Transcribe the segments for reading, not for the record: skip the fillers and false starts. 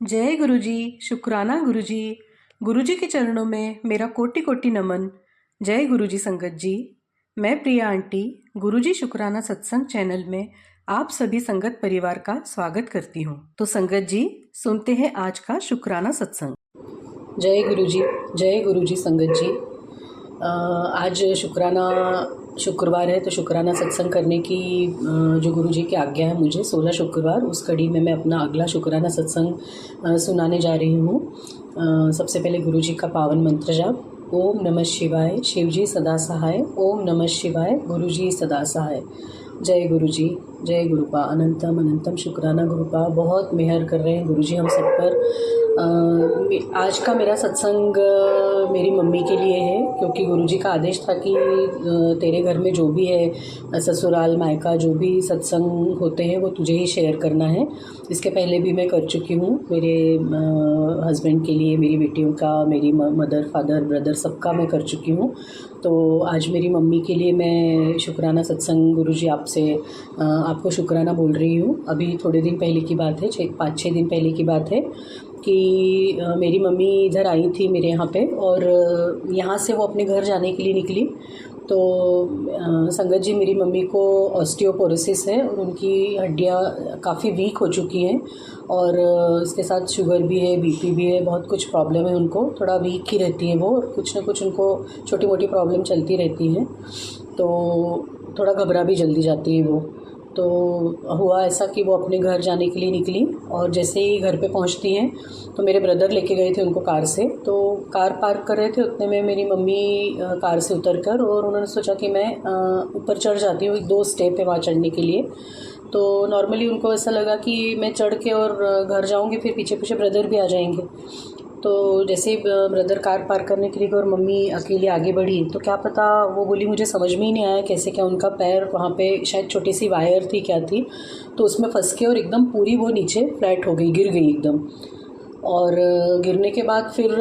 जय गुरुजी। शुक्राना गुरुजी। गुरुजी के चरणों में मेरा कोटि कोटि नमन। जय गुरुजी संगत जी। मैं प्रिया आंटी गुरुजी शुक्राना सत्संग चैनल में आप सभी संगत परिवार का स्वागत करती हूँ। तो संगत जी सुनते हैं आज का शुक्राना सत्संग। जय गुरुजी। जय गुरुजी संगत जी। आज शुक्रवार है तो शुक्राना सत्संग करने की जो गुरुजी की आज्ञा है मुझे 16 शुक्रवार उस कड़ी में मैं अपना अगला शुक्राना सत्संग सुनाने जा रही हूँ। सबसे पहले गुरुजी का पावन मंत्र जाप। ओम नमः शिवाय शिवजी सदा सहाय। ओम नमः शिवाय गुरुजी सदा सहाय। जय गुरुजी। जय गुरुपा। अनंतम अनंतम शुक्राना गुरुपा। बहुत मेहर कर रहे हैं गुरुजी हम सब पर। आज का मेरा सत्संग मेरी मम्मी के लिए है, क्योंकि गुरुजी का आदेश था कि तेरे घर में जो भी है ससुराल मायका जो भी सत्संग होते हैं वो तुझे ही शेयर करना है। इसके पहले भी मैं कर चुकी हूँ, मेरे हस्बैंड के लिए, मेरी बेटियों का, मेरी मदर फादर ब्रदर सबका मैं कर चुकी हूँ। तो आज मेरी मम्मी के लिए मैं शुक्राना सत्संग गुरुजी आपसे आपको शुक्राना बोल रही हूँ। अभी थोड़े दिन पहले की बात है, 5-6 दिन पहले की बात है कि मेरी मम्मी इधर आई थी मेरे यहाँ पे, और यहाँ से वो अपने घर जाने के लिए निकली। तो संगत जी मेरी मम्मी को ऑस्टियोपोरोसिस है और उनकी हड्डियाँ काफ़ी वीक हो चुकी हैं, और इसके साथ शुगर भी है, बीपी भी है, बहुत कुछ प्रॉब्लम है उनको। थोड़ा वीक ही रहती है वो, और कुछ ना कुछ उनको छोटी मोटी प्रॉब्लम चलती रहती हैं, तो थोड़ा घबरा भी जल्दी जाती है वो। तो हुआ ऐसा कि वो अपने घर जाने के लिए निकली, और जैसे ही घर पे पहुंचती हैं तो मेरे ब्रदर लेके गए थे उनको कार से। तो कार पार्क कर रहे थे, उतने में मेरी मम्मी कार से उतरकर, और उन्होंने सोचा कि मैं ऊपर चढ़ जाती हूँ, 2 स्टेप है वहाँ चढ़ने के लिए। तो नॉर्मली उनको ऐसा लगा कि मैं चढ़ के और घर जाऊँगी, फिर पीछे पीछे ब्रदर भी आ जाएंगे। तो जैसे ही ब्रदर कार पार्क करने के लिए गए और मम्मी अकेली आगे बढ़ी, तो क्या पता, वो बोली मुझे समझ में ही नहीं आया कैसे क्या उनका पैर वहाँ पे शायद छोटी सी वायर थी क्या थी, तो उसमें फंस के और एकदम पूरी वो नीचे फ्लैट हो गई, गिर गई एकदम। और गिरने के बाद फिर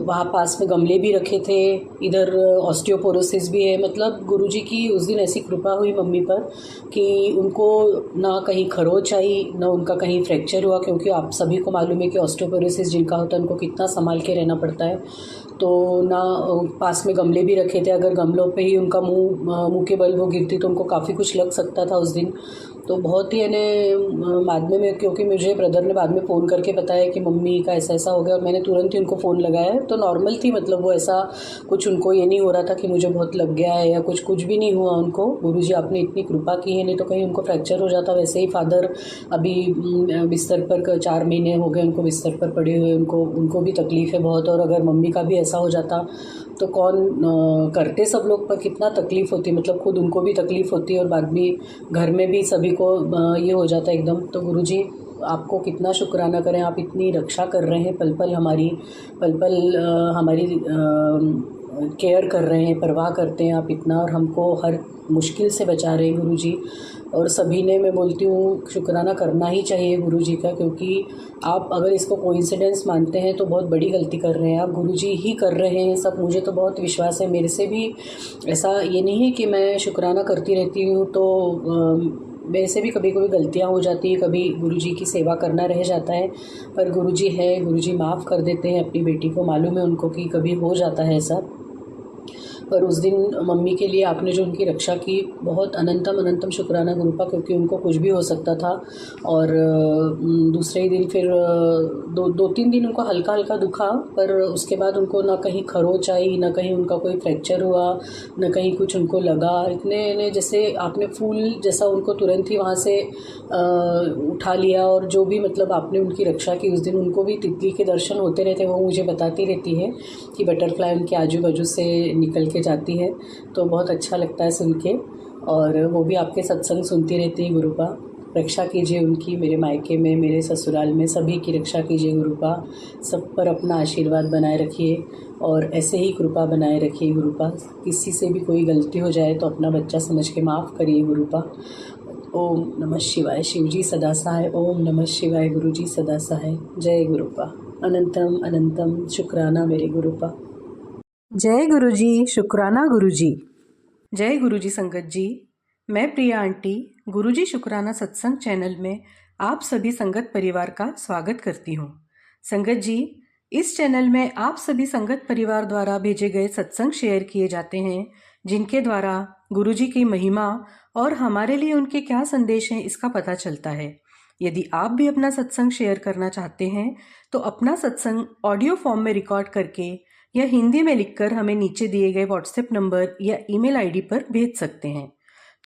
वहाँ पास में गमले भी रखे थे, इधर ऑस्टियोपोरोसिस भी है। मतलब गुरुजी की उस दिन ऐसी कृपा हुई मम्मी पर कि उनको ना कहीं खरोच आई, ना उनका कहीं फ्रैक्चर हुआ, क्योंकि आप सभी को मालूम है कि ऑस्टियोपोरोसिस जिनका होता है उनको कितना संभाल के रहना पड़ता है। तो ना पास में गमले भी रखे थे, अगर गमलों पे ही उनका मुंह के बल वो गिरती तो उनको काफ़ी कुछ लग सकता था उस दिन। तो बहुत ही बाद में मैं, क्योंकि मुझे ब्रदर ने बाद में फ़ोन करके बताया कि मम्मी का ऐसा ऐसा हो गया, और मैंने तुरंत ही उनको फ़ोन लगाया। तो नॉर्मल थी, मतलब वो ऐसा कुछ उनको ये नहीं हो रहा था कि मुझे बहुत लग गया है या कुछ भी नहीं हुआ उनको। गुरुजी आपने इतनी कृपा की है, नहीं तो कहीं उनको फ्रैक्चर हो जाता। वैसे ही फादर अभी बिस्तर पर 4 महीने हो गए उनको बिस्तर पर पड़े हुए, उनको भी तकलीफ़ है बहुत। और अगर मम्मी का भी ऐसा हो जाता तो कौन करते, सब लोग पर कितना तकलीफ़ होती, मतलब खुद उनको भी तकलीफ़ होती और बाद में घर में भी सभी को ये हो जाता एकदम। तो गुरुजी आपको कितना शुक्राना करें, आप इतनी रक्षा कर रहे हैं, पल पल हमारी केयर कर रहे हैं, परवाह करते हैं आप इतना, और हमको हर मुश्किल से बचा रहे हैं गुरुजी। और सभी ने, मैं बोलती हूँ, शुक्राना करना ही चाहिए गुरुजी का, क्योंकि आप अगर इसको कोइंसिडेंस मानते हैं तो बहुत बड़ी गलती कर रहे हैं आप। गुरुजी ही कर रहे हैं सब, मुझे तो बहुत विश्वास है। मेरे से भी ऐसा ये नहीं है कि मैं शुक्राना करती रहती हूँ, तो मेरे से भी कभी कभी गलतियाँ हो जाती हैं, कभी गुरुजी की सेवा करना रह जाता है, पर गुरुजी है, गुरुजी माफ़ कर देते हैं अपनी बेटी को। मालूम है उनको कि कभी हो जाता है ऐसा। पर उस दिन मम्मी के लिए आपने जो उनकी रक्षा की, बहुत अनंतम अनंतम शुक्राना गुरुपा, क्योंकि उनको कुछ भी हो सकता था। और दूसरे ही दिन फिर 2-3 दिन उनको हल्का हल्का दुखा, पर उसके बाद उनको ना कहीं खरोच आई, ना कहीं उनका कोई फ्रैक्चर हुआ, ना कहीं कुछ उनको लगा। इतने जैसे आपने फूल जैसा उनको तुरंत ही वहाँ से उठा लिया, और जो भी मतलब आपने उनकी रक्षा की उस दिन। उनको भी तितली के दर्शन होते रहते, वो मुझे बताती रहती है कि बटरफ्लाई उनके आजू बाजू से निकल के जाती है, तो बहुत अच्छा लगता है सुन के। और वो भी आपके सत्संग सुनती रहती है गुरुपा। रक्षा कीजिए उनकी, मेरे मायके में, मेरे ससुराल में, सभी की रक्षा कीजिए गुरुपा। सब पर अपना आशीर्वाद बनाए रखिए, और ऐसे ही कृपा बनाए रखिए गुरुपा। किसी से भी कोई गलती हो जाए तो अपना बच्चा समझ के माफ़ करिए गुरुपा। ओम नमः शिवाय शिवजी सदा सहाय। ओम नमः शिवाय गुरुजी सदा सहाय। जय गुरुपा। अनंतम अनंतम शुक्राना मेरे गुरुपा। जय गुरुजी। शुक्राना गुरुजी। जय गुरुजी संगत जी। मैं प्रिया आंटी गुरुजी शुक्राना सत्संग चैनल में आप सभी संगत परिवार का स्वागत करती हूँ। संगत जी, इस चैनल में आप सभी संगत परिवार द्वारा भेजे गए सत्संग शेयर किए जाते हैं, जिनके द्वारा गुरुजी की महिमा और हमारे लिए उनके क्या संदेश हैं इसका पता चलता है। यदि आप भी अपना सत्संग शेयर करना चाहते हैं तो अपना सत्संग ऑडियो फॉर्म में रिकॉर्ड करके या हिंदी में लिखकर हमें नीचे दिए गए व्हाट्सएप नंबर या ईमेल आईडी पर भेज सकते हैं।